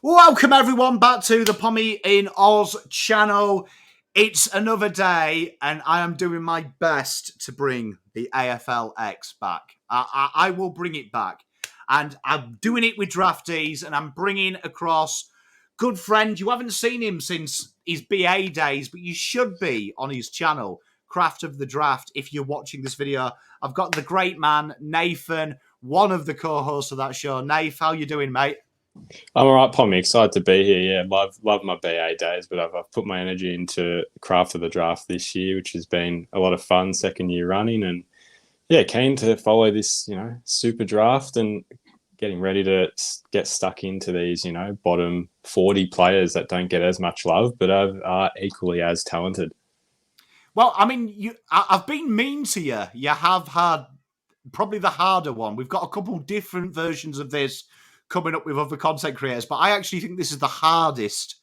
Welcome everyone back to the Pommy in Oz channel. It's another day and I am doing my best to bring the AFLX back. I will bring it back, and I'm doing it with draftees, and I'm bringing across good friend. You haven't seen him since his BA days, but you should be on his channel, Craft of the Draft, if you're watching this video. I've got the great man, Nathan, one of the co-hosts of that show. Nath, how you doing, mate? I'm all right, Pommy. Excited to be here. Yeah, love my BA days, but I've put my energy into Craft of the Draft this year, which has been a lot of fun, second year running, and yeah, keen to follow this, super draft and getting ready to get stuck into these, bottom 40 players that don't get as much love, but are equally as talented. Well, I mean, I've been mean to you. You have had probably the harder one. We've got a couple different versions of this coming up with other content creators, but I actually think this is the hardest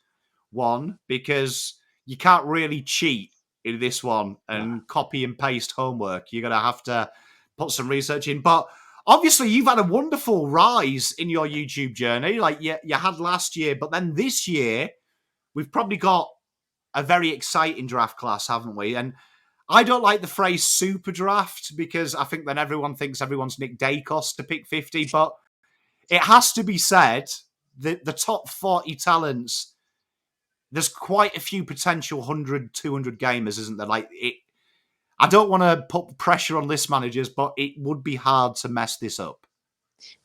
one because you can't really cheat in this one and copy and paste homework. You're going to have to put some research in. But obviously, you've had a wonderful rise in your YouTube journey, like you had last year. But then this year, we've probably got a very exciting draft class, haven't we? And I don't like the phrase super draft because I think then everyone thinks everyone's Nick Dacos to pick 50. But it has to be said that the top 40 talents, there's quite a few potential 100, 200 gamers, isn't there? Like it. I don't want to put pressure on list managers, but it would be hard to mess this up.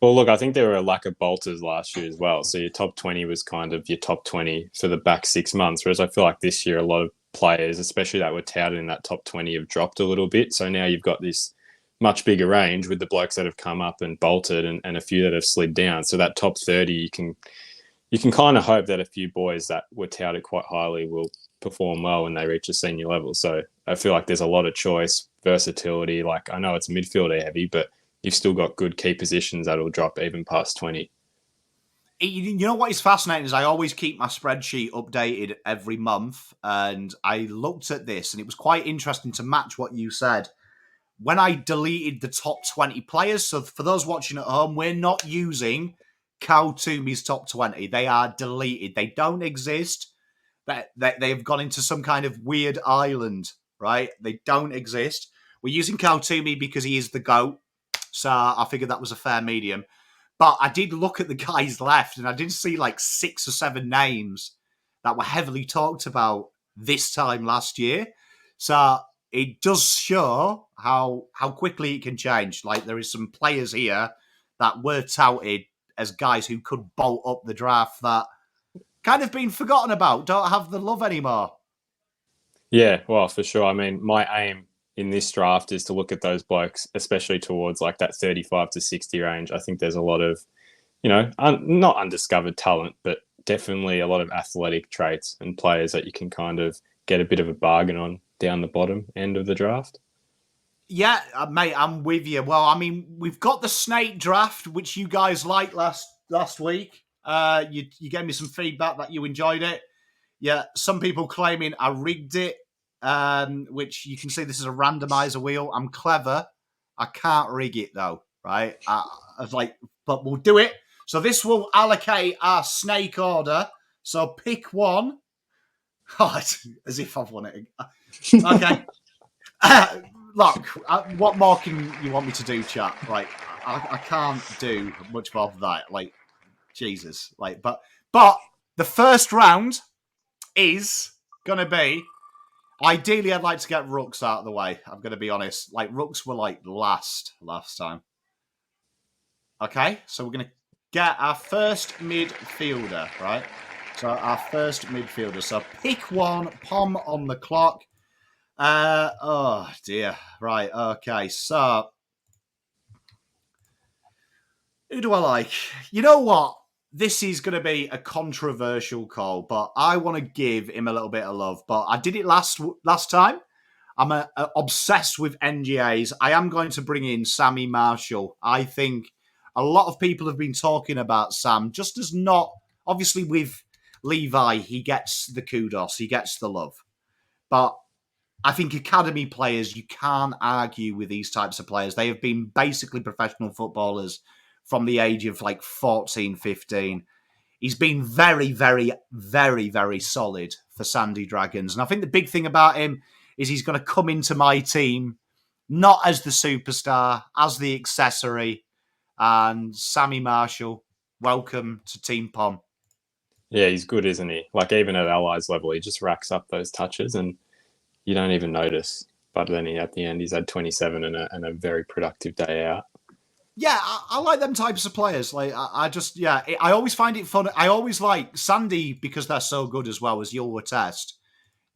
Well, look, I think there were a lack of bolters last year as well. So your top 20 was kind of your top 20 for the back 6 months, whereas I feel like this year a lot of players, especially that were touted in that top 20, have dropped a little bit. So now you've got this much bigger range with the blokes that have come up and bolted and a few that have slid down. So that top 30, you can kind of hope that a few boys that were touted quite highly will perform well when they reach a senior level. So I feel like there's a lot of choice, versatility. Like I know it's midfielder heavy, but you've still got good key positions that'll drop even past 20. You know what is fascinating is I always keep my spreadsheet updated every month, and I looked at this and it was quite interesting to match what you said. When I deleted the top 20 players, so for those watching at home, we're not using Cal Toomey's top 20. They are deleted. They don't exist. They've gone into some kind of weird island, right? They don't exist. We're using Cal Toomey because he is the GOAT, so I figured that was a fair medium. But I did look at the guys left, and I did see like 6 or 7 names that were heavily talked about this time last year. So it does show how quickly it can change. Like there is some players here that were touted as guys who could bolt up the draft that kind of been forgotten about, don't have the love anymore. Yeah, well, for sure. I mean, my aim in this draft is to look at those blokes, especially towards like that 35 to 60 range. I think there's a lot of, not undiscovered talent, but definitely a lot of athletic traits and players that you can kind of get a bit of a bargain on down the bottom end of the draft. Yeah, mate, I'm with you. Well, I mean, we've got the snake draft, which you guys liked last week. You gave me some feedback that you enjoyed it. Yeah, some people claiming I rigged it, which you can see this is a randomizer wheel. I'm clever. I can't rig it though, right? I was like, but we'll do it. So this will allocate our snake order. So pick one. Oh, as if I've won it. Okay. Look, what more can you want me to do, chat? Like, I can't do much more than that. Like, Jesus. Like, but the first round is gonna be. Ideally, I'd like to get Rooks out of the way. I'm gonna be honest. Like, Rooks were like last time. Okay, so we're gonna get our first midfielder, right? So our first midfielder. So pick one. Pom on the clock. Oh dear. Right. Okay. So who do I like? You know what? This is going to be a controversial call, but I want to give him a little bit of love. But I did it last time. I'm obsessed with NGAs. I am going to bring in Sammy Marshall. I think a lot of people have been talking about Sam, just as not, obviously with Levi, he gets the kudos, he gets the love. But I think academy players, you can't argue with these types of players. They have been basically professional footballers from the age of like 14, 15. he's been very, very, very, very solid for Sandy Dragons. And I think the big thing about him is he's going to come into my team not as the superstar, as the accessory. And Sammy Marshall, welcome to Team Pom. Yeah, he's good, isn't he? Like, even at Allies level, he just racks up those touches and you don't even notice. But then at the end, he's had 27 and a very productive day out. Yeah, I like them types of players. Like, I always find it fun. I always like Sandy because they're so good as well, as you'll attest.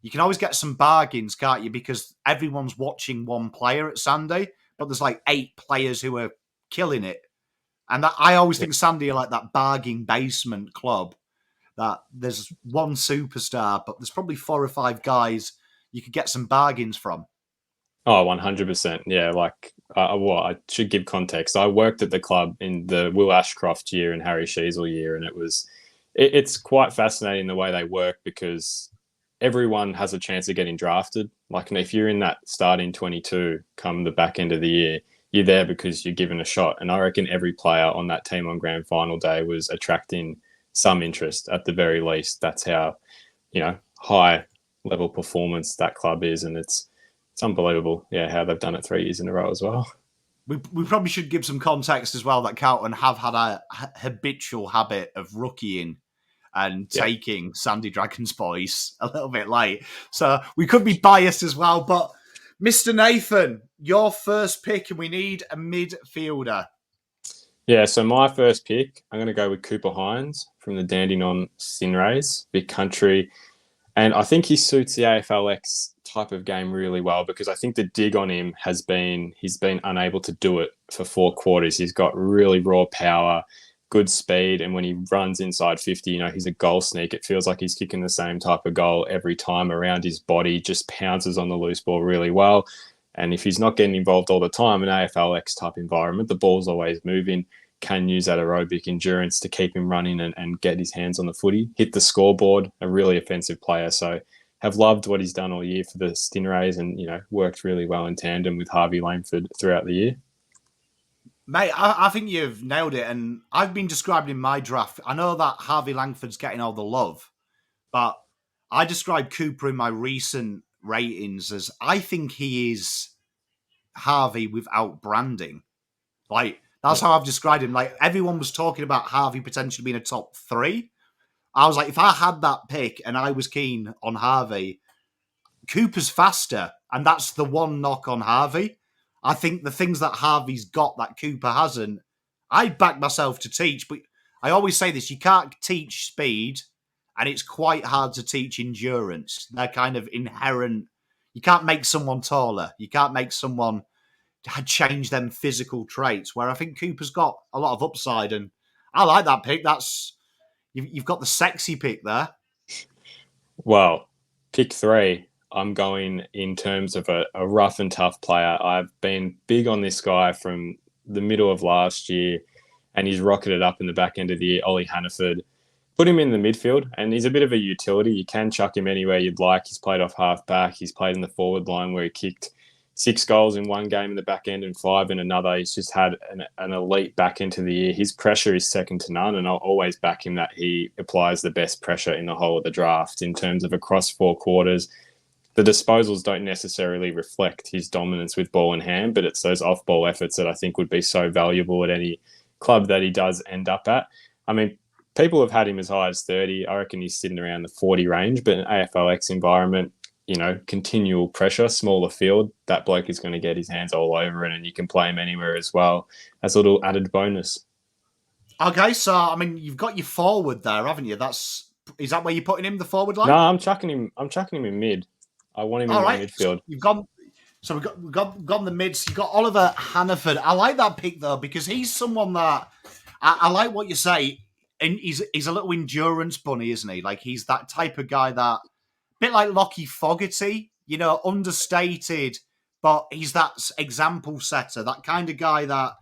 You can always get some bargains, can't you? Because everyone's watching one player at Sandy, but there's like 8 players who are killing it. And I always think Sandy are like that bargain basement club that there's one superstar, but there's probably 4 or 5 guys you could get some bargains from. Oh, 100%. Yeah, like, I should give context. I worked at the club in the Will Ashcroft year and Harry Sheasel year, and it's quite fascinating the way they work because everyone has a chance of getting drafted. Like, if you're in that starting 22 come the back end of the year, you're there because you're given a shot. And I reckon every player on that team on grand final day was attracting some interest at the very least. That's how, high level performance that club is. And it's unbelievable, how they've done it 3 years in a row as well. We probably should give some context as well that Carlton have had a habitual habit of rookieing and taking Sandy Dragon's boys a little bit late. So we could be biased as well. But Mr. Nathan, your first pick, and we need a midfielder. Yeah, so my first pick, I'm going to go with Cooper Hines from the Dandenong Stingrays, big country. And I think he suits the AFLX type of game really well because I think the dig on him he's been unable to do it for 4 quarters. He's got really raw power, good speed, and when he runs inside 50, he's a goal sneak. It feels like he's kicking the same type of goal every time around his body, just pounces on the loose ball really well. And if he's not getting involved all the time in AFLX type environment, the ball's always moving, can use that aerobic endurance to keep him running and get his hands on the footy, hit the scoreboard, a really offensive player. So have loved what he's done all year for the Stingrays and, worked really well in tandem with Harvey Langford throughout the year. Mate, I think you've nailed it. And I've been describing in my draft, I know that Harvey Langford's getting all the love, but I described Cooper in my recent ratings as I think he is Harvey without branding. Like, that's how I've described him. Like, everyone was talking about Harvey potentially being a top 3. I was like, if I had that pick and I was keen on Harvey, Cooper's faster. And that's the one knock on Harvey. I think the things that Harvey's got that Cooper hasn't, I'd back myself to teach. But I always say this, you can't teach speed and it's quite hard to teach endurance. They're kind of inherent. You can't make someone taller. You can't make someone change them physical traits, where I think Cooper's got a lot of upside. And I like that pick. You've got the sexy pick there. Well, pick 3, I'm going in terms of a rough and tough player. I've been big on this guy from the middle of last year, and he's rocketed up in the back end of the year, Ollie Hannaford. Put him in the midfield, and he's a bit of a utility. You can chuck him anywhere you'd like. He's played off half-back. He's played in the forward line where he kicked 6 goals in one game in the back end and 5 in another. He's just had an elite back into the year. His pressure is second to none, and I'll always back him that he applies the best pressure in the whole of the draft in terms of across 4 quarters. The disposals don't necessarily reflect his dominance with ball in hand, but it's those off-ball efforts that I think would be so valuable at any club that he does end up at. I mean, people have had him as high as 30. I reckon he's sitting around the 40 range, but in an AFLX environment, continual pressure, smaller field, that bloke is going to get his hands all over it, and you can play him anywhere as well as a little added bonus. Okay, so, I mean, you've got your forward there, haven't you? Is that where you're putting him, the forward line? No, I'm chucking him in mid. I want him in the midfield. So we've gone the mids. You've got Oliver Hannaford. I like that pick, though, because he's someone that, I like what you say, and he's a little endurance bunny, isn't he? Like, he's that type of guy that, bit like Lockie Fogarty, understated, but he's that example setter, that kind of guy that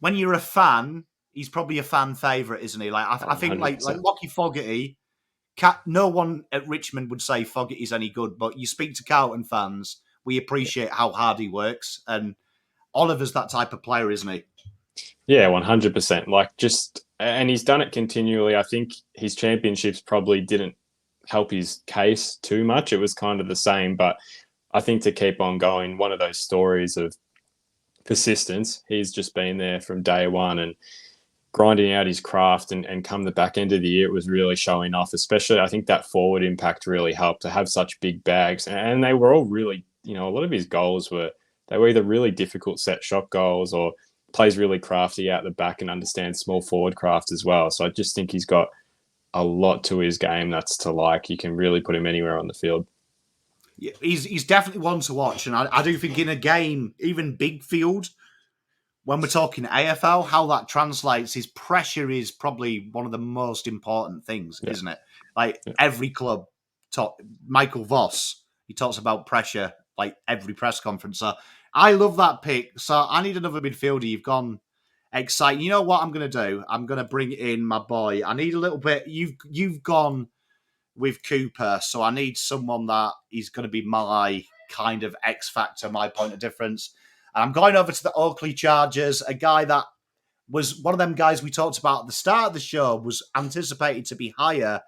when you're a fan, he's probably a fan favourite, isn't he? Like, I think like Lockie Fogarty, no one at Richmond would say Fogarty's any good, but you speak to Carlton fans, we appreciate how hard he works, and Oliver's that type of player, isn't he? Yeah, 100%. Like, just and he's done it continually. I think his championships probably didn't help his case too much. It was kind of the same, but I think to keep on going, one of those stories of persistence, he's just been there from day one and grinding out his craft, and come the back end of the year, it was really showing off. Especially, I think that forward impact really helped to have such big bags, and they were all really, a lot of his goals were either really difficult set shot goals or plays really crafty out the back and understands small forward craft as well. So I just think he's got a lot to his game that's to like. You can really put him anywhere on the field. Yeah, he's definitely one to watch, and I do think in a game, even big field, when we're talking AFL, how that translates is pressure is probably one of the most important things, isn't it? Like every club, Michael Voss, he talks about pressure like every press conference. So I love that pick. So I need another midfielder. You've gone exciting. You know what I'm going to do? I'm going to bring in my boy. I need a little bit. You've gone with Cooper, so I need someone that is going to be my kind of X factor, my point of difference. And I'm going over to the Oakley Chargers, a guy that was one of them guys we talked about at the start of the show, was anticipated to be higher.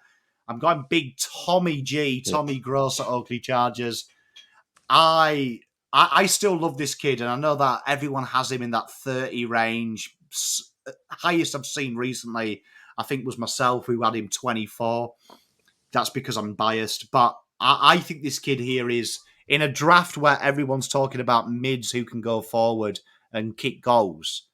I'm going big Tommy G, Tommy Gross at Oakley Chargers. I still love this kid, and I know that everyone has him in that 30 range. Highest I've seen recently, I think, was myself, who had him 24. That's because I'm biased, but I think this kid here is in a draft where everyone's talking about mids who can go forward and kick goals.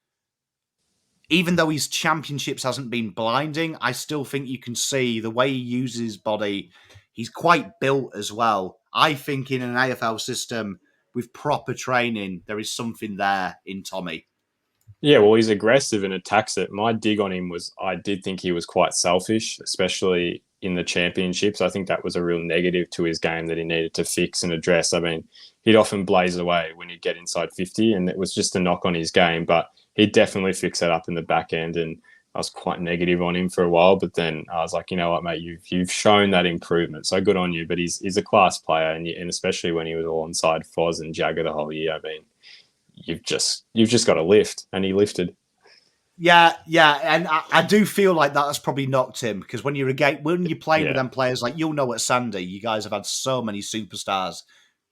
Even though his championships hasn't been blinding, I still think you can see the way he uses his body. He's quite built as well. I think in an AFL system with proper training, there is something there in Tommy. Yeah, well, he's aggressive and attacks it. My dig on him was I did think he was quite selfish, especially in the championships. I think that was a real negative to his game that he needed to fix and address. I mean, he'd often blaze away when he'd get inside 50, and it was just a knock on his game, but he'd definitely fix that up in the back end, and I was quite negative on him for a while, but then I was like, you know what, mate, you've shown that improvement, so good on you. But he's a class player, and especially when he was all inside Foz and Jagger the whole year, I mean, you've just got to lift, and he lifted. Yeah, and I do feel like that has probably knocked him, because when you're playing with them players, like you'll know at Sandy, you guys have had so many superstars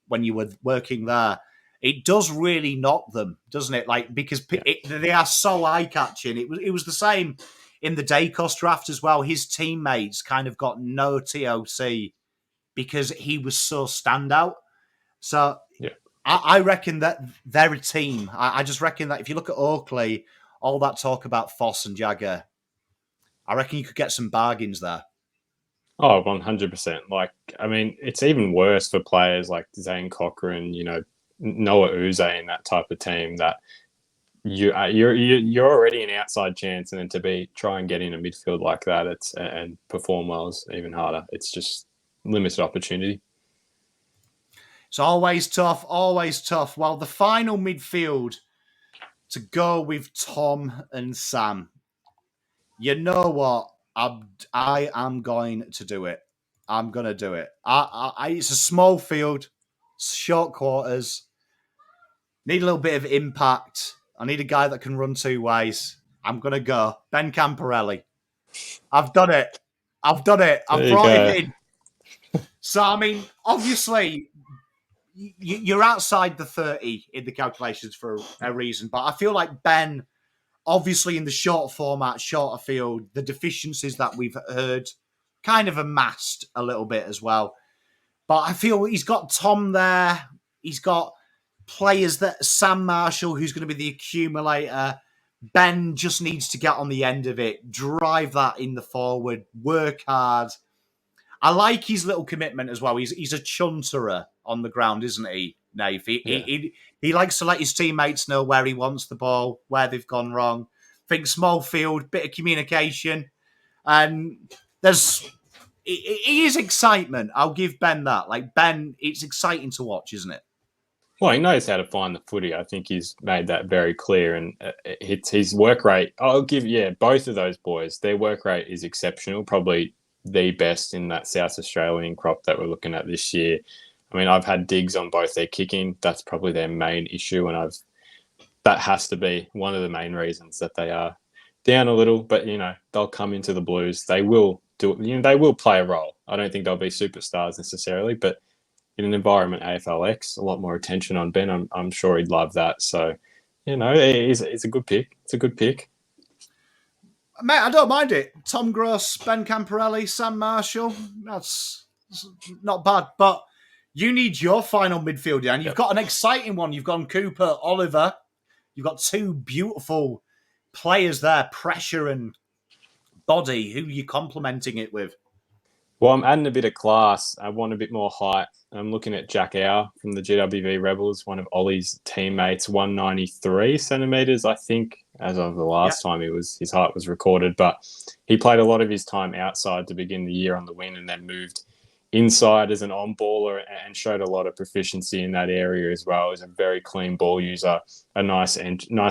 when you were working there. It does really knock them, doesn't it? Like, because they are so eye-catching. It was the same in the Dacos draft as well. His teammates kind of got no TOC because he was so standout. So I reckon that they're a team. I just reckon that if you look at Oakley, all that talk about Foss and Jagger, I reckon you could get some bargains there. Oh, 100%. Like, I mean, it's even worse for players like Zane Cochran, Noah Uze in that type of team, that you're already an outside chance, and then to try and get in a midfield like that, and perform well is even harder. It's just limited opportunity. It's always tough, always tough. Well, the final midfield to go with Tom and Sam. You know what? I am going to do it. I'm going to do it. It's a small field, short quarters. Need a little bit of impact. I need a guy that can run two ways. I'm going to go Ben Camporelli. I've done it. I've brought him in. So, I mean, obviously, you're outside the 30 in the calculations for a reason, but I feel like Ben, obviously in the short format, shorter field, the deficiencies that we've heard kind of amassed a little bit as well. But I feel he's got Tom there. He's got players that Sam Marshall, who's going to be the accumulator. Ben just needs to get on the end of it, drive that in the forward, work hard. I like his little commitment as well. He's a chunterer on the ground, isn't he, Nath? He likes to let his teammates know where he wants the ball, where they've gone wrong. Think small field, bit of communication. And he is excitement. I'll give Ben that. Like, Ben, it's exciting to watch, isn't it? Well, he knows how to find the footy. I think he's made that very clear. And his work rate, I'll give, both of those boys, their work rate is exceptional, probably the best in that South Australian crop that we're looking at this year. I mean, I've had digs on both their kicking. That's probably their main issue, and that has to be one of the main reasons that they are down a little, but they'll come into the Blues. They will do it. They will play a role. I don't think they'll be superstars necessarily, but in an environment AFLX, a lot more attention on Ben. I'm sure he'd love that. So, it's a good pick. It's a good pick. Mate, I don't mind it. Tom Gross, Ben Camporelli, Sam Marshall. That's not bad. But you need your final midfielder, and you've got an exciting one. You've gone Cooper, Oliver. You've got two beautiful players there, pressure and body. Who are you complementing it with? Well, I'm adding a bit of class. I want a bit more height. I'm looking at Jack Hour from the GWV Rebels, one of Ollie's teammates, 193 centimetres, I think, as of the last time his height was recorded. But he played a lot of his time outside to begin the year on the wing and then moved inside as an on-baller and showed a lot of proficiency in that area as well. He's a very clean ball user, a nice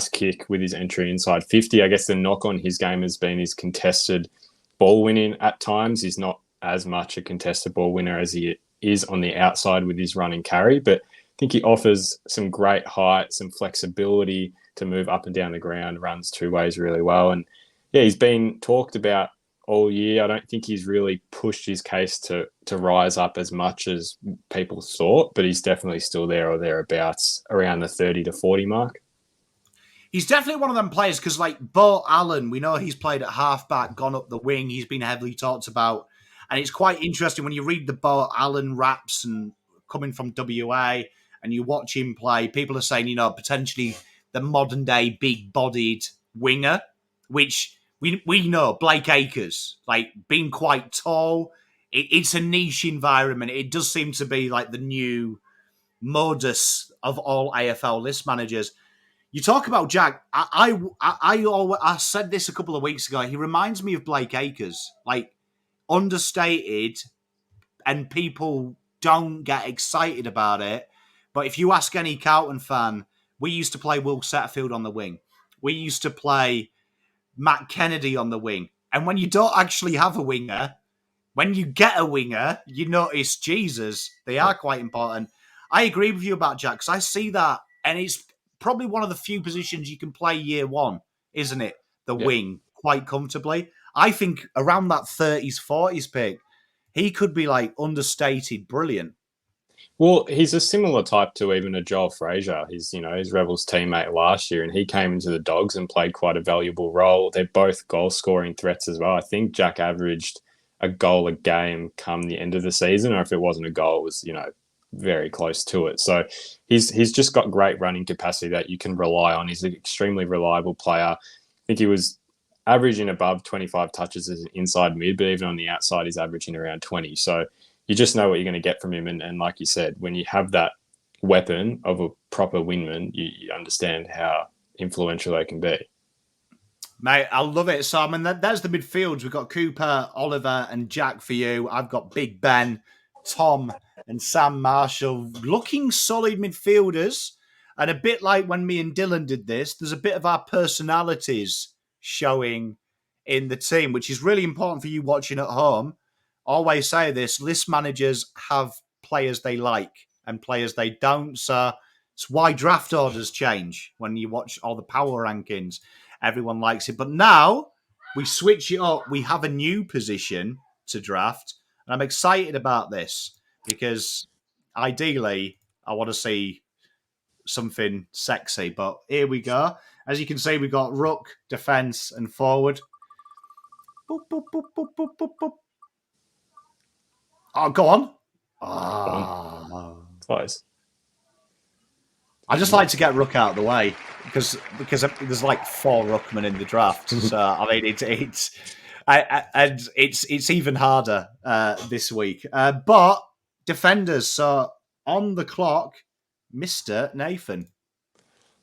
kick with his entry inside 50. I guess the knock on his game has been his contested ball winning at times. He's not as much a contested ball winner as he is on the outside with his run and carry, but I think he offers some great height, some flexibility to move up and down the ground, runs two ways really well. And yeah, he's been talked about all year. I don't think he's really pushed his case to rise up as much as people thought, but he's definitely still there or thereabouts around the 30 to 40 mark. He's definitely one of them players because, like, Bo Allen, we know he's played at halfback, gone up the wing. He's been heavily talked about. And it's quite interesting when you read the Bo Allen raps and coming from WA and you watch him play, people are saying, potentially the modern day big-bodied winger, which we know, Blake Acres, like being quite tall. It's a niche environment. It does seem to be like the new modus of all AFL list managers. You talk about Jack. I said this a couple of weeks ago. He reminds me of Blake Acres, like understated, and people don't get excited about it. But if you ask any Carlton fan, we used to play Will Setterfield on the wing. We used to play Matt Kennedy on the wing. And when you don't actually have a winger, when you get a winger, you notice, Jesus, they are quite important. I agree with you about Jack, because I see that, and it's probably one of the few positions you can play year one, isn't it? The wing, quite comfortably. I think around that 30s, 40s pick, he could be like understated, brilliant. Well, he's a similar type to even a Joel Frazier. He's, his Rebels teammate last year, and he came into the Dogs and played quite a valuable role. They're both goal-scoring threats as well. I think Jack averaged a goal a game come the end of the season, or if it wasn't a goal, it was, very close to it. So he's just got great running capacity that you can rely on. He's an extremely reliable player. I think he was averaging above 25 touches as an inside mid, but even on the outside, he's averaging around 20. So you just know what you're going to get from him. And like you said, when you have that weapon of a proper wingman, you understand how influential they can be. Mate, I love it. So, there's the midfields. We've got Cooper, Oliver, and Jack for you. I've got Big Ben, Tom, and Sam Marshall. Looking solid midfielders. And a bit like when me and Dylan did this, there's a bit of our personalities showing in the team, which is really important for you watching at home. Always say this, list managers have players they like and players they don't. So it's why draft orders change when you watch all the power rankings. Everyone likes it. But now we switch it up. We have a new position to draft. And I'm excited about this because ideally I want to see something sexy. But here we go. As you can see, we've got ruck, defence, and forward. Boop, boop, boop, boop, boop, boop, boop. Oh, go on. Close. I just like to get ruck out of the way because there's like 4 ruckmen in the draft. So I mean, it's even harder this week. But defenders. So on the clock, Mr. Nathan.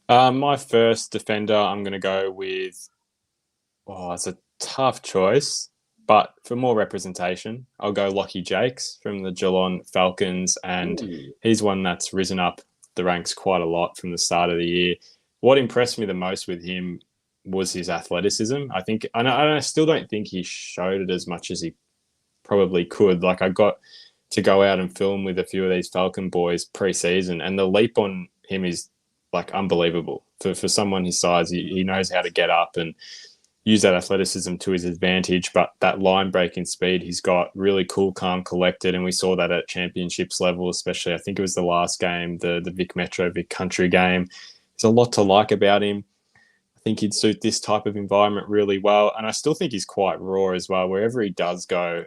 My first defender, I'm going to go with. Oh, it's a tough choice. But for more representation, I'll go Lachyjack from the Geelong Falcons, and he's one that's risen up the ranks quite a lot from the start of the year. What impressed me the most with him was his athleticism. I still don't think he showed it as much as he probably could. Like, I got to go out and film with a few of these Falcon boys pre-season, and the leap on him is like unbelievable for someone his size. He knows how to get up, and use that athleticism to his advantage, but that line breaking speed, he's got really cool, calm, collected, and we saw that at championships level, especially. I think it was the last game, the Vic Metro, Vic Country game. There's a lot to like about him. I think he'd suit this type of environment really well, and I still think he's quite raw as well. Wherever he does go,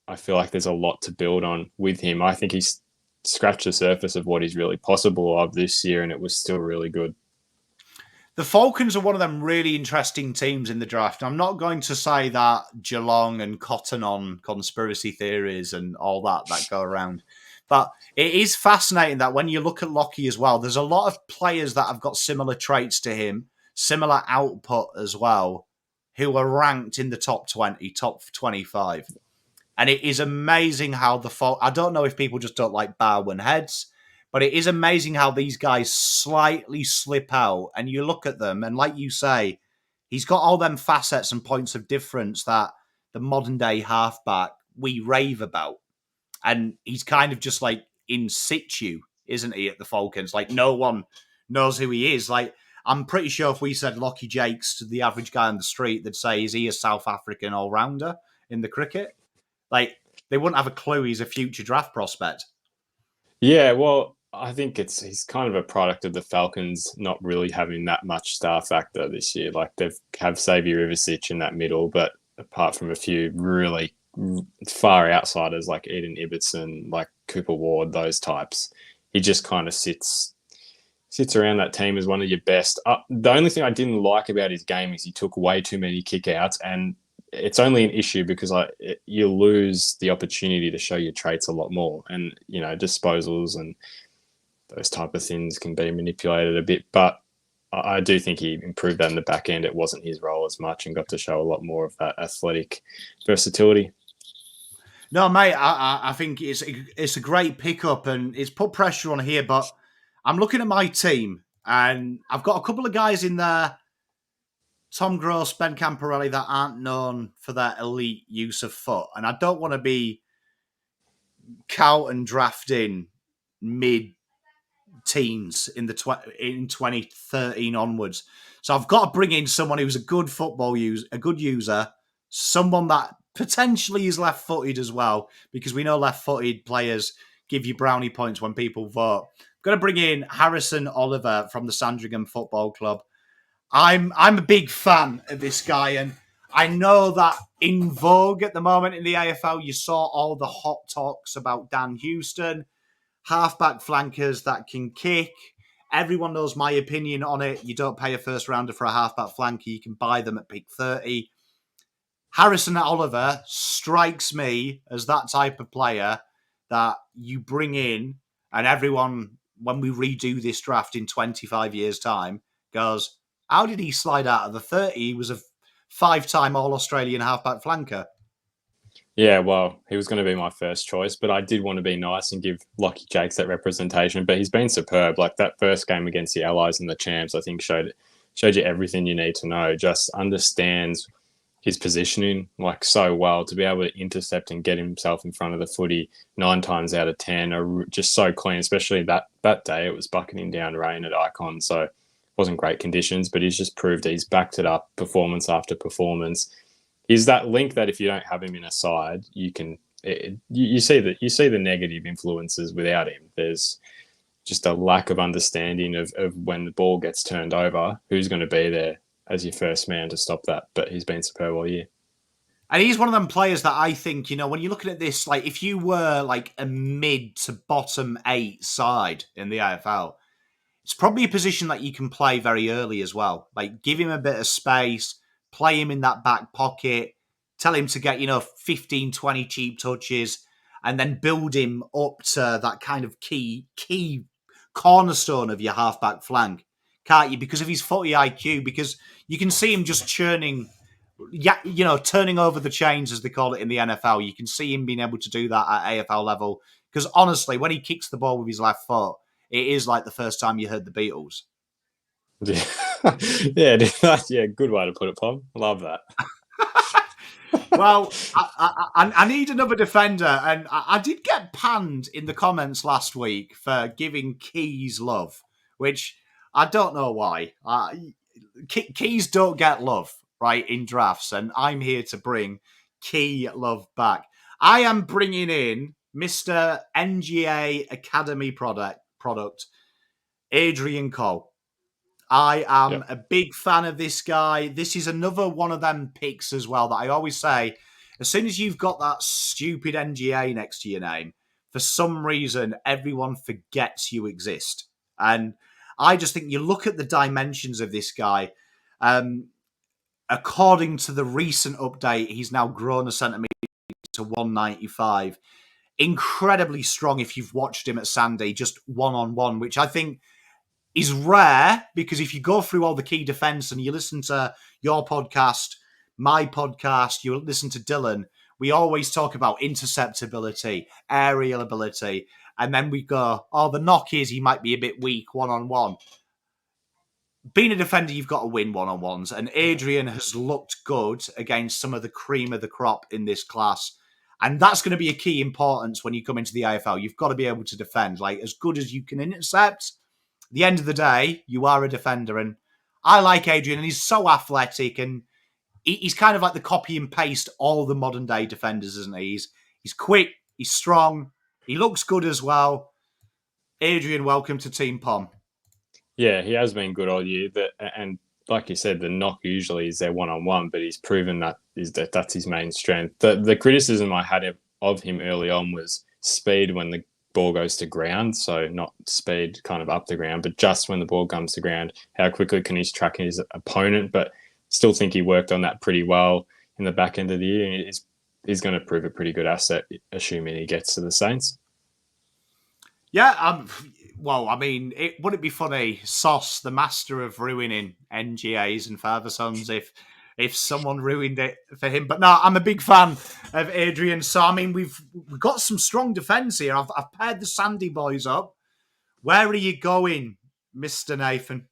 I feel like there's a lot to build on with him. I think he's scratched the surface of what he's really possible of this year, and it was still really good. The Falcons are one of them really interesting teams in the draft. I'm not going to say that Geelong and Cotton on conspiracy theories and all that go around. But it is fascinating that when you look at Lockie as well, there's a lot of players that have got similar traits to him, similar output as well, who are ranked in the top 20, top 25. And it is amazing how I don't know if people just don't like Barwon heads, but it is amazing how these guys slightly slip out, and you look at them, and like you say, he's got all them facets and points of difference that the modern day halfback we rave about. And he's kind of just like in situ, isn't he, at the Falcons? Like, no one knows who he is. Like, I'm pretty sure if we said Lachyjack to the average guy on the street, they'd say, is he a South African all-rounder in the cricket? Like, they wouldn't have a clue he's a future draft prospect. Yeah, well, I think he's kind of a product of the Falcons not really having that much star factor this year. Like, have Xavier Ivicic in that middle, but apart from a few really far outsiders like Eden Ibbotson, like Cooper Ward, those types, he just kind of sits around that team as one of your best. The only thing I didn't like about his game is he took way too many kickouts, and it's only an issue because you lose the opportunity to show your traits a lot more, and disposals and those type of things can be manipulated a bit. But I do think he improved that in the back end. It wasn't his role as much and got to show a lot more of that athletic versatility. No, mate, I think it's a great pickup and it's put pressure on here. But I'm looking at my team and I've got a couple of guys in there, Tom Gross, Ben Camporelli, that aren't known for their elite use of foot. And I don't want to be count and drafting mid-teens in 2013 onwards. So I've got to bring in someone who's a good football user, a good user, someone that potentially is left-footed as well, because we know left-footed players give you brownie points when people vote. I've got to bring in Harrison Oliver from the Sandringham Football Club. I'm a big fan of this guy, and I know that in vogue at the moment in the AFL, you saw all the hot talks about Dan Houston, halfback flankers that can kick. Everyone knows my opinion on it. You don't pay a first rounder for a halfback flanker. You can buy them at pick 30. Harrison Oliver strikes me as that type of player that you bring in, and everyone, when we redo this draft in 25 years' time, goes, how did he slide out of the 30? He was a 5-time All-Australian halfback flanker. Yeah, well, he was going to be my first choice, but I did want to be nice and give Lachyjack that representation. But he's been superb. Like that first game against the Allies and the Champs, I think showed you everything you need to know. Just understands his positioning like so well to be able to intercept and get himself in front of the footy 9 times out of 10 are just so clean, especially that day. It was bucketing down rain at Icon, so it wasn't great conditions, but he's just proved that he's backed it up performance after performance. He's that link that if you don't have him in a side, you see the negative influences without him. There's just a lack of understanding of when the ball gets turned over, who's going to be there as your first man to stop that. But he's been superb all year. And he's one of them players that I think, when you're looking at this, like if you were like a mid to bottom 8 side in the AFL, it's probably a position that you can play very early as well. Like give him a bit of space, play him in that back pocket, tell him to get, 15, 20 cheap touches, and then build him up to that kind of key cornerstone of your halfback flank, can't you? Because of his footy IQ, because you can see him just churning, turning over the chains, as they call it in the NFL. You can see him being able to do that at AFL level. Because honestly, when he kicks the ball with his left foot, it is like the first time you heard the Beatles. Yeah, good way to put it, Pom. Love that. Well, I need another defender, and I did get panned in the comments last week for giving Keys love, which I don't know why. Keys don't get love. right, in drafts, and I'm here to bring key love back. I am bringing in Mr. NGA Academy product Adrian Cole. I am a big fan of this guy. This is another one of them picks as well that I always say, as soon as you've got that stupid NGA next to your name, for some reason, everyone forgets you exist. And I just think you look at the dimensions of this guy. According to the recent update, he's now grown a centimetre to 195. Incredibly strong if you've watched him at Sandy, just one-on-one, which I think is rare, because if you go through all the key defense and you listen to your podcast, my podcast, you listen to Dylan, we always talk about interceptability, aerial ability, and then we go, oh, the knock is he might be a bit weak one-on-one. Being a defender, you've got to win one-on-ones, and Adrian has looked good against some of the cream of the crop in this class, and that's going to be a key importance when you come into the AFL. You've got to be able to defend, like as good as you can intercept. At the end of the day, you are a defender, and I like Adrian, and he's so athletic, and he's kind of like the copy and paste all the modern day defenders, isn't he? He's quick, he's strong, he looks good as well. Adrian, welcome to Team Pom. Yeah, he has been good all year. And like you said, the knock usually is their one-on-one, but he's proven that's his main strength. The criticism I had of him early on was speed when the ball goes to ground, so not speed kind of up the ground, but just when the ball comes to ground, how quickly can he track his opponent? But still think he worked on that pretty well in the back end of the year. He's going to prove a pretty good asset, assuming he gets to the Saints. Yeah, well, I mean, would it be funny, Sauce, the master of ruining NGAs and father sons, if someone ruined it for him? But no, I'm a big fan of Adrian. So, I mean, we've got some strong defence here. I've paired the Sandy boys up. Where are you going, Mr. Nathan?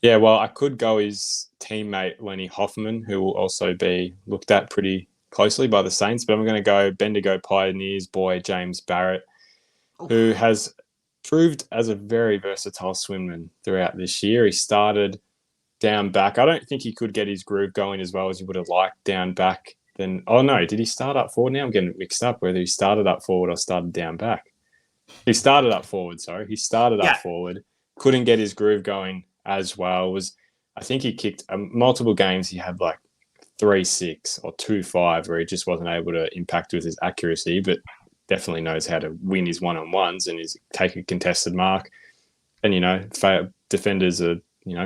Yeah, well, I could go his teammate, Lenny Hoffman, who will also be looked at pretty closely by the Saints, but I'm going to go Bendigo Pioneers boy, James Barrett, who has proved as a very versatile swimman throughout this year. He started down back. I don't think he could get his groove going as well as he would have liked down back. Then, oh no, did he start up forward? Now I'm getting mixed up whether he started up forward or started down back. He started up forward, sorry. He started up forward, couldn't get his groove going as well. I think he kicked multiple games. He had like 3-6 or 2-5 where he just wasn't able to impact with his accuracy, but definitely knows how to win his one-on-ones and take a contested mark. And, defenders are,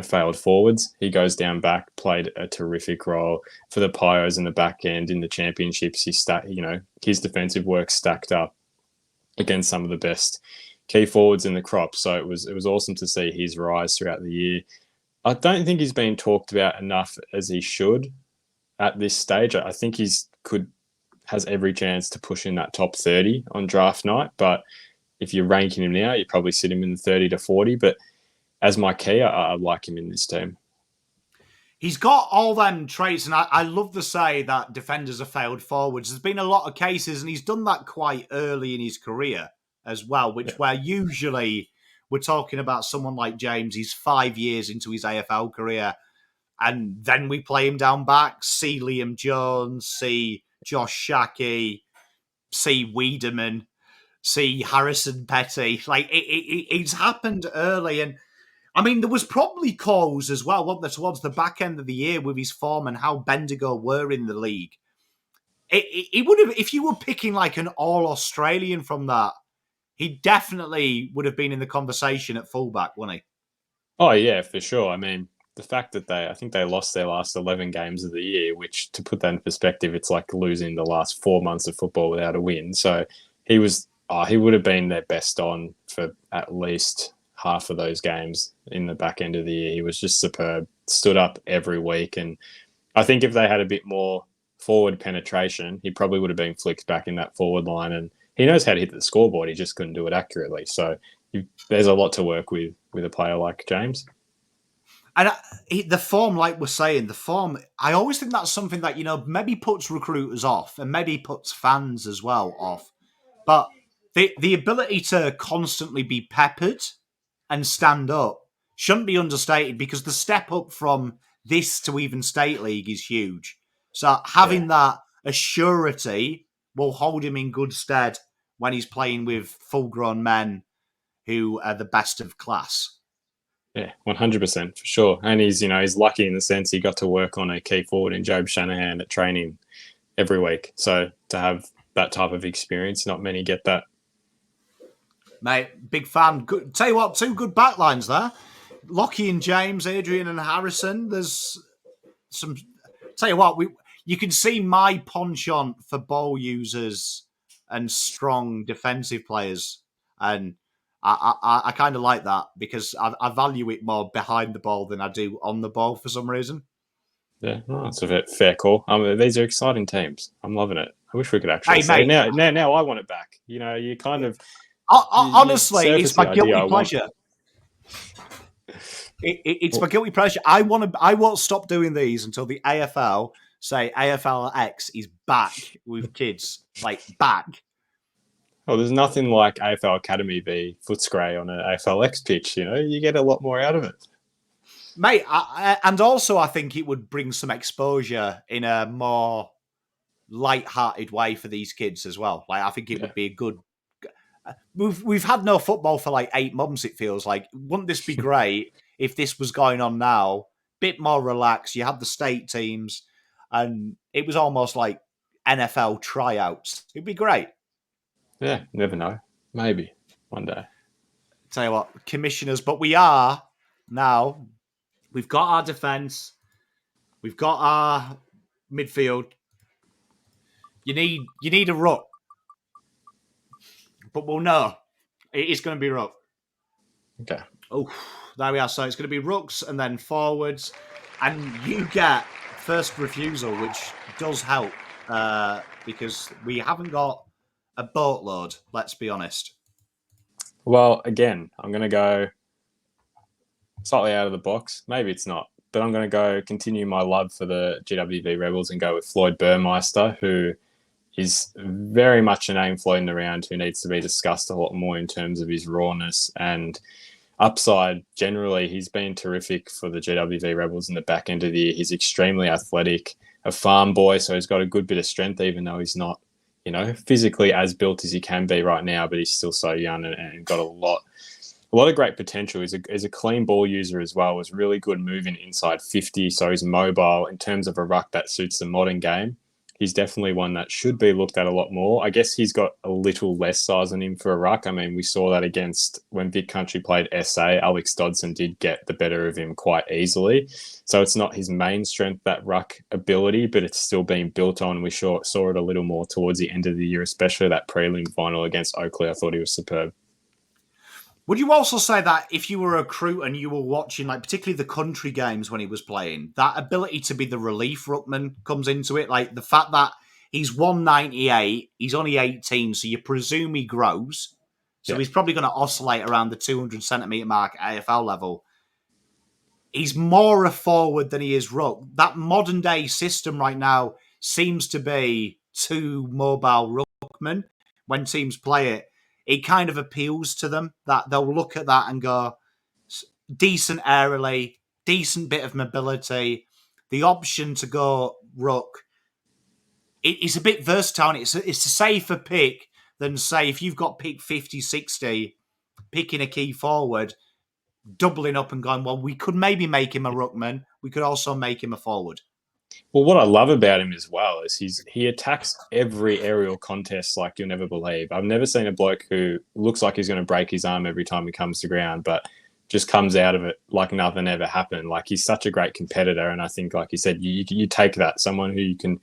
failed forwards. He goes down back, played a terrific role for the Pios in the back end in the championships. His defensive work stacked up against some of the best key forwards in the crop. So it was awesome to see his rise throughout the year. I don't think he's been talked about enough as he should at this stage. I think has every chance to push in that top 30 on draft night. But if you're ranking him now, you probably sit him in the 30 to 40. But as my key, I like him in this team. He's got all them traits, and I love to say that defenders have failed forwards. There's been a lot of cases, and he's done that quite early in his career as well, where usually we're talking about someone like James, he's 5 years into his AFL career, and then we play him down back, see Liam Jones, see Josh Shackey, see Wiedemann, see Harrison Petty. Like, it's happened early, and I mean, there was probably calls as well, wasn't there, towards the back end of the year with his form and how Bendigo were in the league. It would have, if you were picking like an All-Australian from that, he definitely would have been in the conversation at fullback, wouldn't he? Oh, yeah, for sure. I mean, the fact that I think they lost their last 11 games of the year, which, to put that in perspective, it's like losing the last 4 months of football without a win. So he would have been their best on for at least half of those games in the back end of the year. He was just superb, stood up every week. And I think if they had a bit more forward penetration, he probably would have been flicked back in that forward line. And he knows how to hit the scoreboard. He just couldn't do it accurately. So there's a lot to work with a player like James. And the form, like we're saying, I always think that's something that, maybe puts recruiters off and maybe puts fans as well off. But the ability to constantly be peppered and stand up shouldn't be understated, because the step up from this to even state league is huge. So having that assurity will hold him in good stead when he's playing with full-grown men who are the best of class. Yeah, 100% for sure. And he's lucky in the sense he got to work on a key forward in Job Shanahan at training every week. So to have that type of experience, not many get that. Mate, big fan. Good. Tell you what, 2 good backlines there. Lockie and James, Adrian and Harrison. There's some. Tell you what, you can see my penchant for ball users and strong defensive players, and I kind of like that because I value it more behind the ball than I do on the ball for some reason. Yeah, that's a fair call. These are exciting teams. I'm loving it. I wish we could actually say now I want it back. You kind of. Honestly, it's my guilty pleasure. It's my guilty pleasure. I won't stop doing these until the AFL say AFLX is back with kids, like back. Oh, there's nothing like AFL Academy v Footscray on an AFLX pitch. You get a lot more out of it, mate. And also, I think it would bring some exposure in a more light-hearted way for these kids as well. Like, I think it would be a good. We've had no football for like 8 months. It feels like. Wouldn't this be great if this was going on now? Bit more relaxed. You had the state teams, and it was almost like NFL tryouts. It'd be great. Yeah, never know. Maybe one day. Tell you what, commissioners. But we are now. We've got our defense. We've got our midfield. You need a ruck. But we'll know. It is going to be ruck. Okay. Oh, there we are. So it's going to be rucks and then forwards. And you get first refusal, which does help because we haven't got a boatload, let's be honest. Well, again, I'm going to go slightly out of the box. Maybe it's not. But I'm going to continue my love for the GWV Rebels and go with Floyd Burmeister, who is very much a name floating around who needs to be discussed a lot more in terms of his rawness and upside. Generally, he's been terrific for the GWV Rebels in the back end of the year. He's extremely athletic, a farm boy, so he's got a good bit of strength, even though he's not, physically as built as he can be right now, but he's still so young and got a lot of great potential. He's a clean ball user as well. Was really good moving inside 50, so he's mobile in terms of a ruck that suits the modern game. He's definitely one that should be looked at a lot more. I guess he's got a little less size on him for a ruck. I mean, we saw that against when Vic Country played SA. Alex Dodson did get the better of him quite easily. So it's not his main strength, that ruck ability, but it's still being built on. We saw it a little more towards the end of the year, especially that prelim final against Oakley. I thought he was superb. Would you also say that if you were a recruit and you were watching, like particularly the country games when he was playing, that ability to be the relief ruckman comes into it? Like the fact that he's 198, he's only 18, so you presume he grows. So he's probably going to oscillate around the 200 centimetre mark at AFL level. He's more a forward than he is ruck. That modern day system right now seems to be 2 mobile ruckmen when teams play it. It kind of appeals to them that they'll look at that and go, decent aerially, decent bit of mobility, the option to go ruck. It's a bit versatile. It's a safer pick than, say, if you've got pick 50, 60, picking a key forward, doubling up and going, well, we could maybe make him a ruckman. We could also make him a forward. Well, what I love about him as well is he attacks every aerial contest like you'll never believe. I've never seen a bloke who looks like he's going to break his arm every time he comes to ground, but just comes out of it like nothing ever happened. Like, he's such a great competitor, and I think, like you said, you take that, someone who's going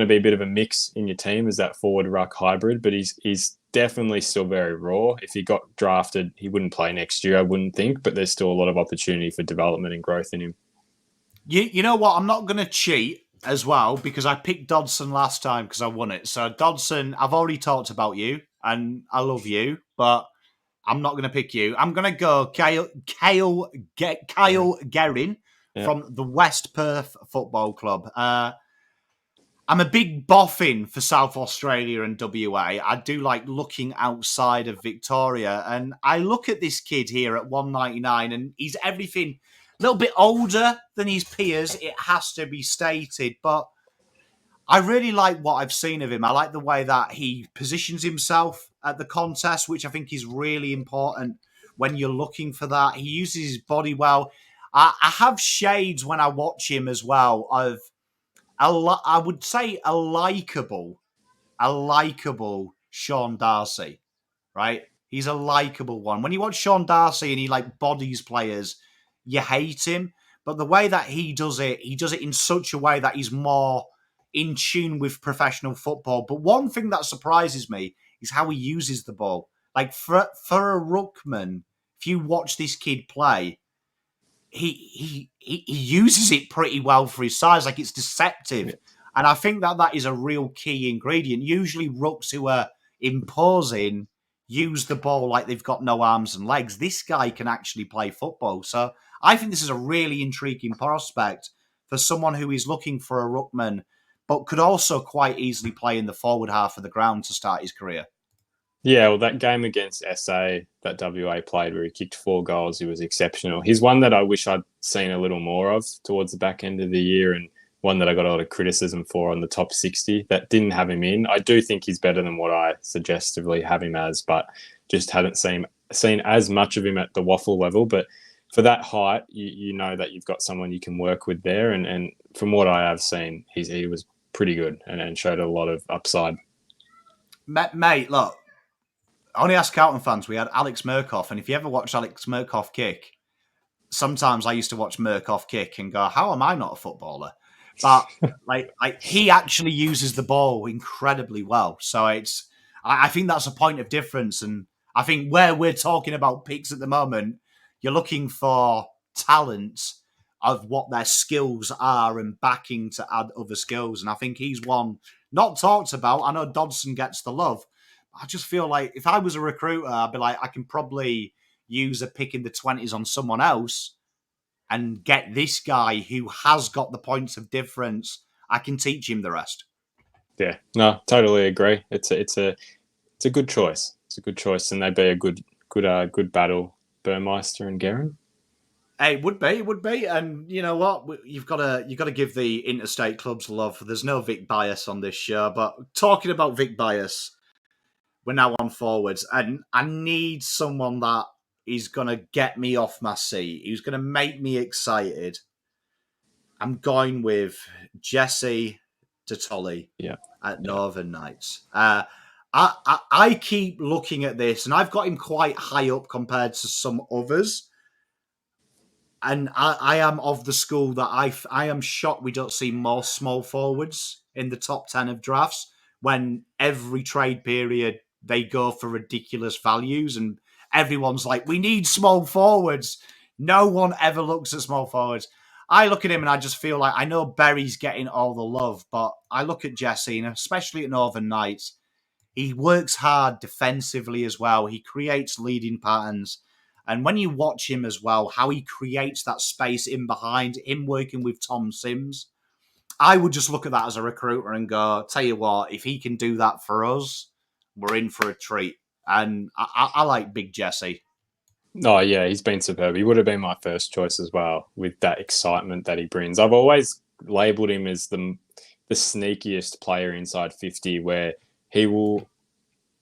to be a bit of a mix in your team as that forward ruck hybrid, but he's definitely still very raw. If he got drafted, he wouldn't play next year, I wouldn't think, but there's still a lot of opportunity for development and growth in him. You know what? I'm not going to cheat as well because I picked Dodson last time because I won it. So Dodson, I've already talked about you and I love you, but I'm not going to pick you. I'm going to go Kyle Guerin from the West Perth Football Club. I'm a big boffin for South Australia and WA. I do like looking outside of Victoria. And I look at this kid here at 199 and he's everything little bit older than his peers, it has to be stated. But I really like what I've seen of him. I like the way that he positions himself at the contest, which I think is really important when you're looking for that. He uses his body well. I have shades when I watch him as well of, I would say, a likable Sean Darcy, right? He's a likable one. When you watch Sean Darcy and he like bodies players, you hate him. But the way that he does it in such a way that he's more in tune with professional football. But one thing that surprises me is how he uses the ball. Like for a ruckman, if you watch this kid play, he uses it pretty well for his size. Like, it's deceptive. And I think that is a real key ingredient. Usually rucks who are imposing use the ball like they've got no arms and legs. This guy can actually play football. So I think this is a really intriguing prospect for someone who is looking for a ruckman, but could also quite easily play in the forward half of the ground to start his career. Yeah, well, that game against SA that WA played where he kicked 4 goals, he was exceptional. He's one that I wish I'd seen a little more of towards the back end of the year, and one that I got a lot of criticism for on the top 60 that didn't have him in. I do think he's better than what I suggestively have him as, but just hadn't seen as much of him at the waffle level. But for that height, you know that you've got someone you can work with there. And from what I have seen, he was pretty good and showed a lot of upside. Mate, look, only ask Carlton fans. We had Alex Murkoff, and if you ever watch Alex Murkoff kick, sometimes I used to watch Murkoff kick and go, how am I not a footballer? But like he actually uses the ball incredibly well. So I think that's a point of difference. And I think where we're talking about picks at the moment, you're looking for talent of what their skills are and backing to add other skills. And I think he's one not talked about. I know Dodson gets the love. I just feel like if I was a recruiter, I'd be like, I can probably use a pick in the 20s on someone else and get this guy who has got the points of difference. I can teach him the rest. Yeah, no, totally agree. It's a good choice. It's a good choice, and they'd be a good battle, Burmeister and Guerin. Hey, it would be, and you know what? You've got to give the interstate clubs love. There's no Vic Bias on this show, but talking about Vic Bias, we're now on forwards, and I need someone that is going to get me off my seat. Who's going to make me excited. I'm going with Jesse Detolli at Northern Knights. I keep looking at this, and I've got him quite high up compared to some others. And I am of the school that I am shocked we don't see more small forwards in the top 10 of drafts, when every trade period they go for ridiculous values and everyone's like, we need small forwards. No one ever looks at small forwards. I look at him and I just feel like, I know Berry's getting all the love, but I look at Jesse, and especially at Northern Knights, he works hard defensively as well. He creates leading patterns. And when you watch him as well, how he creates that space in behind, him working with Tom Sims, I would just look at that as a recruiter and go, tell you what, if he can do that for us, we're in for a treat. And I like Big Jesse. Oh, yeah, he's been superb. He would have been my first choice as well, with that excitement that he brings. I've always labelled him as the sneakiest player inside 50, where he will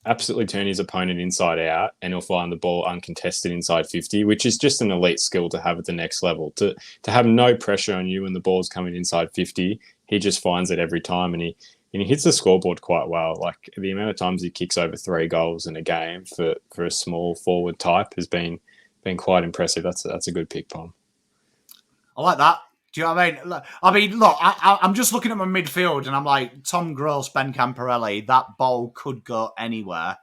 absolutely turn his opponent inside out and he'll find the ball uncontested inside 50, which is just an elite skill to have at the next level. To have no pressure on you when the ball's coming inside 50, he just finds it every time, and he hits the scoreboard quite well. Like, the amount of times he kicks over 3 goals in a game for a small forward type has been quite impressive. That's a good pick, Pom. I like that. Do you know what I mean? Look, I'm just looking at my midfield and I'm like, Tom Gross, Ben Camporelli, that ball could go anywhere.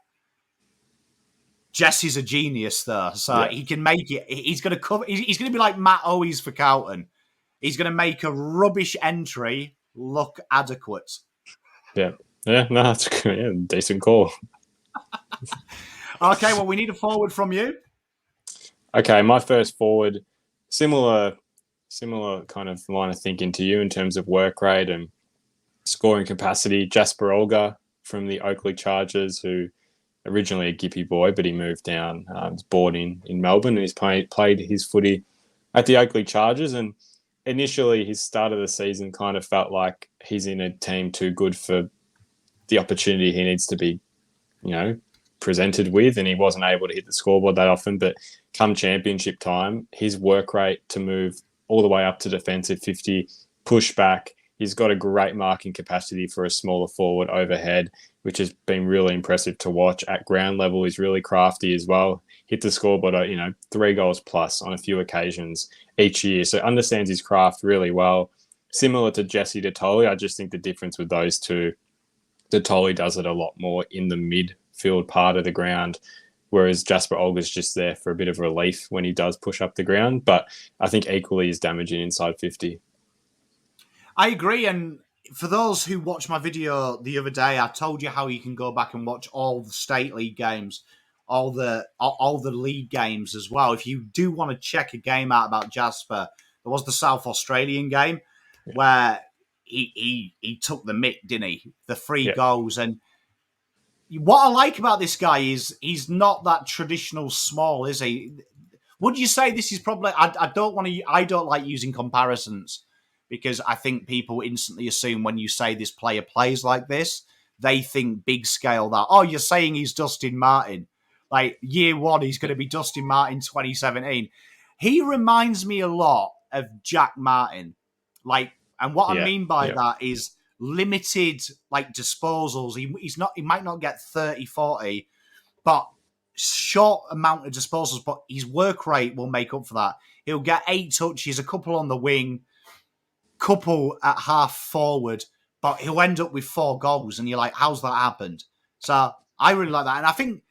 Jesse's a genius, though, so he can make it. He's going to cover. He's going to be like Matt Owies for Carlton. He's going to make a rubbish entry look adequate. Yeah, no, that's good. Yeah, decent call. Okay, well, we need a forward from you. Okay, my first forward, similar kind of line of thinking to you in terms of work rate and scoring capacity. Jasper Olga from the Oakleigh Chargers, who originally a Gippy boy, but he moved down. Was born in Melbourne, and he's played his footy at the Oakley Chargers, and initially his start of the season kind of felt like he's in a team too good for the opportunity he needs to be, presented with, and he wasn't able to hit the scoreboard that often. But come championship time, his work rate to move all the way up to defensive 50, push back, he's got a great marking capacity for a smaller forward overhead, which has been really impressive to watch. At ground level, he's really crafty as well. Hit the scoreboard, 3 goals plus on a few occasions each year. So understands his craft really well. Similar to Jesse Detoli, I just think the difference with those two, Detoli does it a lot more in the midfield part of the ground, whereas Jasper Olga's just there for a bit of relief when he does push up the ground. But I think equally is damaging inside 50. I agree, and for those who watched my video the other day, I told you how you can go back and watch all the state league games, all the league games as well. If you do want to check a game out about Jasper, there was the South Australian game where he took the mick, didn't he? The 3 goals. And what I like about this guy is he's not that traditional small, is he? Would you say this is probably? I don't like using comparisons, because I think people instantly assume when you say this player plays like this, they think big scale that, you're saying he's Dustin Martin. Like year 1, he's going to be Dustin Martin 2017. He reminds me a lot of Jack Martin. And what I mean by that is limited disposals. He might not get 30, 40, but short amount of disposals, but his work rate will make up for that. He'll get 8 touches, a couple on the wing, couple at half forward, but he'll end up with 4 goals, and you're like, how's that happened? So I really like that. And I think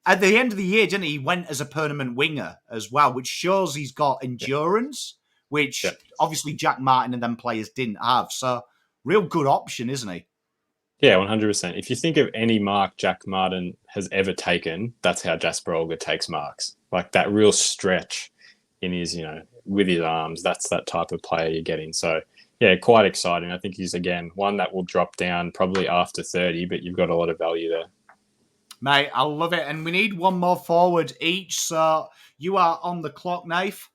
at the end of the year, didn't he went as a permanent winger as well, which shows he's got endurance, which obviously Jack Martin and them players didn't have. So real good option, isn't he? Yeah, 100%. If you think of any mark Jack Martin has ever taken, that's how Jasper Olga takes marks. Like that real stretch in his, with his arms, that's that type of player you're getting. So yeah, quite exciting. I think he's, again, one that will drop down probably after 30, but you've got a lot of value there. Mate, I love it. And we need one more forward each. So you are on the clock, Nath.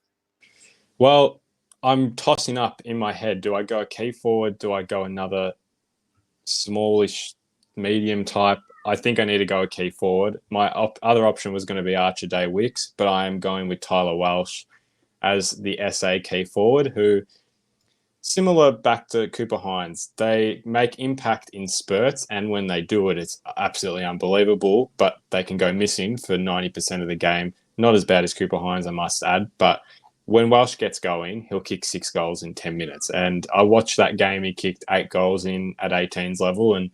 Well, I'm tossing up in my head. Do I go a key forward? Do I go another smallish, medium type? I think I need to go a key forward. My other option was going to be Archer Day Wicks, but I am going with Tyler Welsh as the SA key forward, who, similar back to Cooper Hines, they make impact in spurts, and when they do it, it's absolutely unbelievable, but they can go missing for 90% of the game. Not as bad as Cooper Hines, I must add, but when Welsh gets going, he'll kick 6 goals in 10 minutes. And I watched that game, he kicked 8 goals in at 18s level, and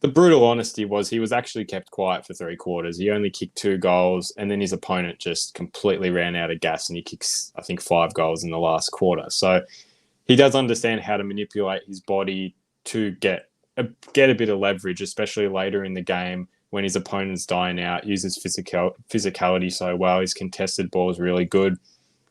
the brutal honesty was he was actually kept quiet for 3 quarters. He only kicked 2 goals, and then his opponent just completely ran out of gas, and he kicks, I think, 5 goals in the last quarter. So he does understand how to manipulate his body to get a bit of leverage, especially later in the game when his opponent's dying out, uses physicality so well. His contested ball is really good.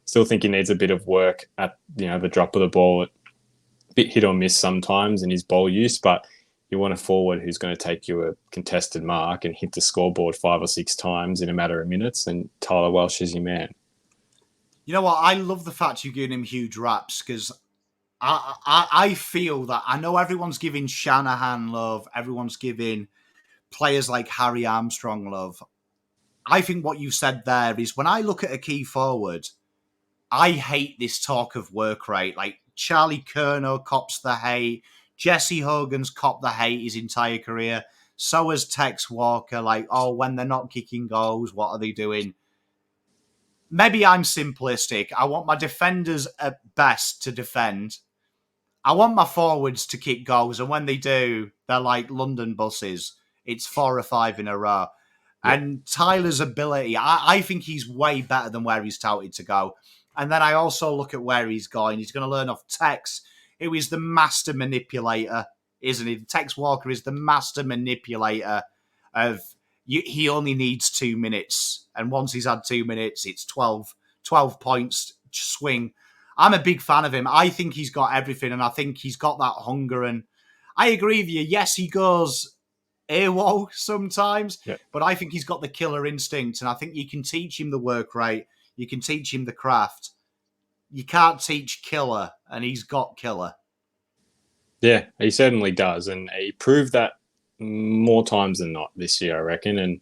Still think he needs a bit of work at the drop of the ball. A bit hit or miss sometimes in his ball use, but you want a forward who's going to take you a contested mark and hit the scoreboard 5 or 6 times in a matter of minutes, and Tyler Welsh is your man. You know what? I love the fact you're giving him huge raps, because I feel that I know everyone's giving Shanahan love, everyone's giving players like Harry Armstrong love. I think what you said there is, when I look at a key forward, I hate this talk of work rate. Like Charlie Curnow cops the hate. Jesse Hogan's copped the hate his entire career. So has Tex Walker. When they're not kicking goals, what are they doing? Maybe I'm simplistic. I want my defenders at best to defend. I want my forwards to kick goals. And when they do, they're like London buses. It's 4 or 5 in a row. Yeah. And Tyler's ability, I think he's way better than where he's touted to go. And then I also look at where he's going. He's going to learn off Tex, who is the master manipulator, isn't he? Tex Walker is the master manipulator of, he only needs 2 minutes. And once he's had 2 minutes, it's 12 points swing. I'm a big fan of him. I think he's got everything, and I think he's got that hunger. And I agree with you. Yes, he goes AWOL sometimes, but I think he's got the killer instinct, and I think you can teach him the work rate. You can teach him the craft. you can't teach killer, and he's got killer. Yeah, he certainly does, and he proved that more times than not this year, I reckon. And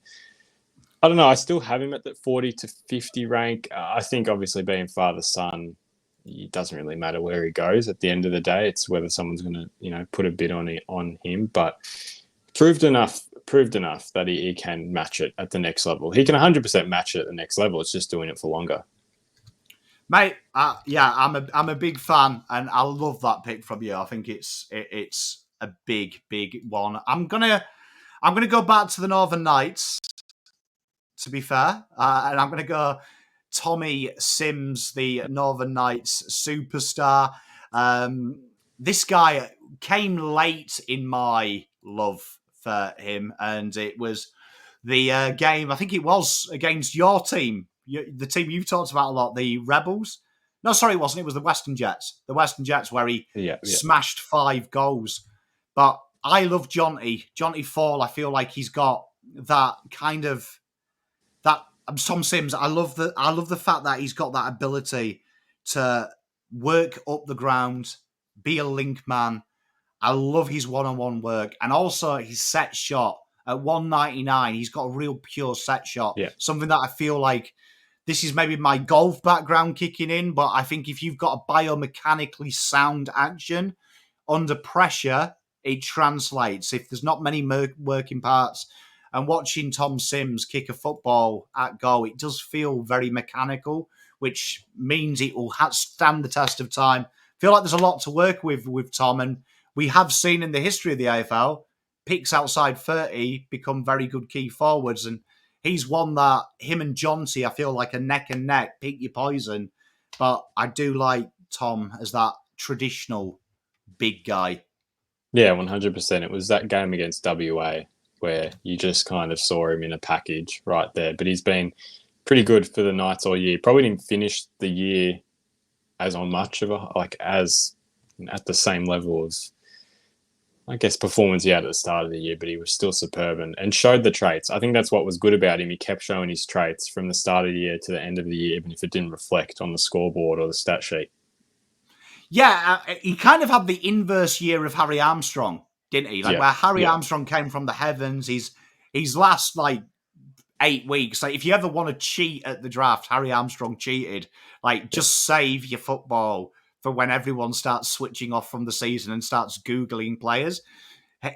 I don't know, I still have him at that 40 to 50 rank. I think obviously being father-son, it doesn't really matter where he goes at the end of the day. It's whether someone's going to, put a bid on him. But proved enough that he can match it at the next level. He can 100% match it at the next level. It's just doing it for longer. Mate, I'm a big fan, and I love that pick from you. I think it's a big one. I'm gonna go back to the Northern Knights, to be fair, and I'm gonna go Tommy Sims, the Northern Knights superstar. This guy came late in my love for him, and it was the game. I think it was against your team. The team you've talked about a lot, the Rebels. No, sorry, it wasn't. It was the Western Jets. The Western Jets, where he smashed 5 goals. But I love Jonty Fall. I feel like he's got that kind of that. Tom Sims. I love the fact that he's got that ability to work up the ground, be a link man. I love his one-on-one work, and also his set shot at 199. He's got a real pure set shot. Yeah. Something that I feel like. This is maybe my golf background kicking in, but I think if you've got a biomechanically sound action under pressure, it translates. If there's not many working parts, and watching Tom Sims kick a football at goal, it does feel very mechanical, which means it will stand the test of time. I feel like there's a lot to work with Tom, and we have seen in the history of the AFL, picks outside 30 become very good key forwards, and he's one that him and Jonty, I feel like a neck and neck, pick your poison. But I do like Tom as that traditional big guy. Yeah, 100%. It was that game against WA where you just kind of saw him in a package right there. But he's been pretty good for the Knights all year. Probably didn't finish the year as on much of as at the same level of, I guess, performance he had at the start of the year, but he was still superb and showed the traits. I think that's what was good about him. He kept showing his traits from the start of the year to the end of the year, even if it didn't reflect on the scoreboard or the stat sheet. Yeah, he kind of had the inverse year of Harry Armstrong, didn't he? Where Harry Armstrong came from the heavens, his last 8 weeks. If you ever want to cheat at the draft, Harry Armstrong cheated. Just save your football for when everyone starts switching off from the season and starts Googling players.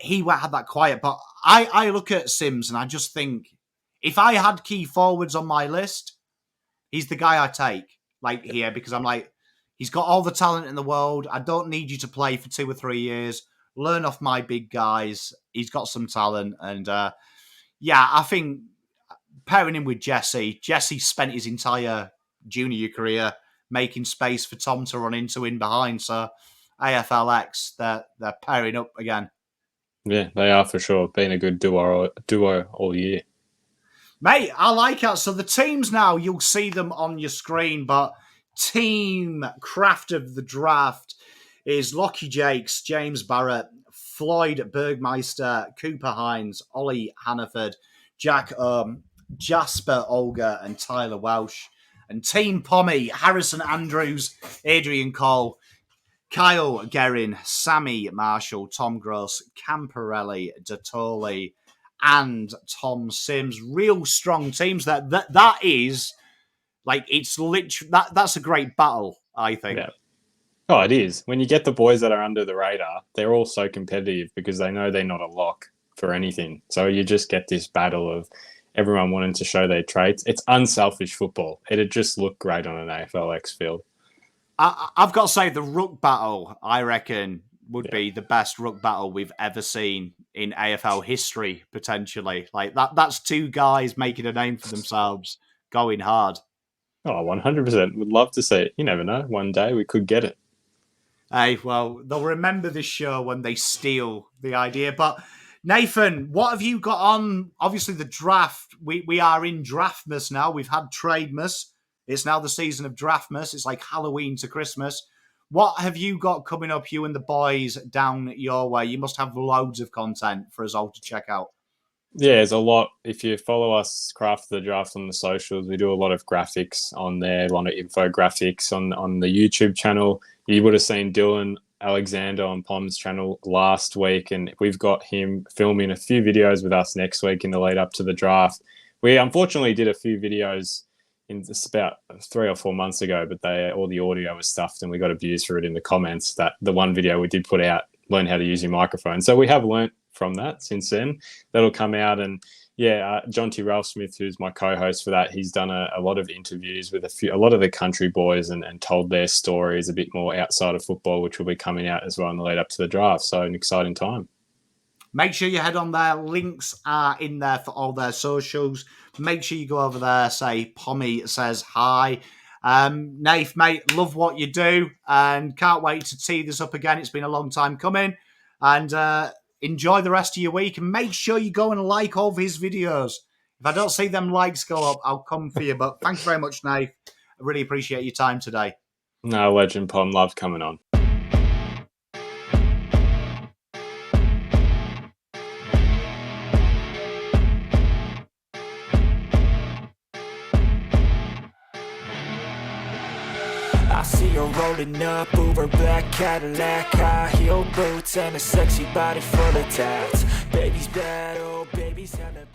He had that quiet. But I look at Sims and I just think, if I had key forwards on my list, he's the guy I take here, because I'm like, he's got all the talent in the world. I don't need you to play for 2 or 3 years. Learn off my big guys. He's got some talent. And I think pairing him with Jesse spent his entire junior career making space for Tom to run into in behind. So AFLX, they're pairing up again. Yeah, they are for sure. Been a good duo all year. Mate, I like it. So the teams now, you'll see them on your screen, but team craft of the draft is Lachyjack, James Barrett, Floyd Bergmeister, Cooper Hines, Ollie Hannaford, Jack Jasper Olga, and Tyler Welsh. And Team Pommy, Harrison Andrews, Adrian Cole, Kyle Guerin, Sammy Marshall, Tom Gross, Camporelli, Dottoli, and Tom Sims. Real strong teams. That is, it's literally, that's a great battle, I think. Yeah. Oh, it is. When you get the boys that are under the radar, they're all so competitive because they know they're not a lock for anything. So you just get this battle of everyone wanting to show their traits. It's unselfish football. It'd just look great on an AFLX field. I've got to say, the ruck battle, I reckon, would be the best ruck battle we've ever seen in AFL history, potentially. That's 2 guys making a name for themselves, going hard. Oh, 100%. Would love to see it. You never know. One day we could get it. Hey, well, they'll remember this show when they steal the idea. But Nathan, what have you got on? Obviously, the draft. We are in Draftmas now. We've had Trademas. It's now the season of Draftmas. It's like Halloween to Christmas. What have you got coming up, you and the boys, down your way? You must have loads of content for us all to check out. Yeah, there's a lot. If you follow us, Craft the Draft, on the socials, we do a lot of graphics on there, a lot of infographics on the YouTube channel. You would have seen Dylan Alexander on Pom's channel last week, and we've got him filming a few videos with us next week in the lead up to the draft. We unfortunately did a few videos in just about 3 or 4 months ago, but all the audio was stuffed and we got abused for it in the comments. That the one video we did put out, learn how to use your microphone. So we have learnt from that since then. That'll come out. And yeah, John T. Ralph Smith, who's my co-host for that, he's done a lot of interviews with a lot of the country boys and told their stories a bit more outside of football, which will be coming out as well in the lead up to the draft. So an exciting time. Make sure you head on there. Links are in there for all their socials. Make sure you go over there, say Pommy says hi. Nath, mate, love what you do and can't wait to tee this up again. It's been a long time coming. And enjoy the rest of your week and make sure you go and like all of his videos. If I don't see them likes go up, I'll come for you. But thank you very much, Nath. I really appreciate your time today. No, legend, Pom. Love coming on. I see her rolling up, Uber black Cadillac, high heel boots and a sexy body full of tats. Baby's bad, oh baby's hella bad.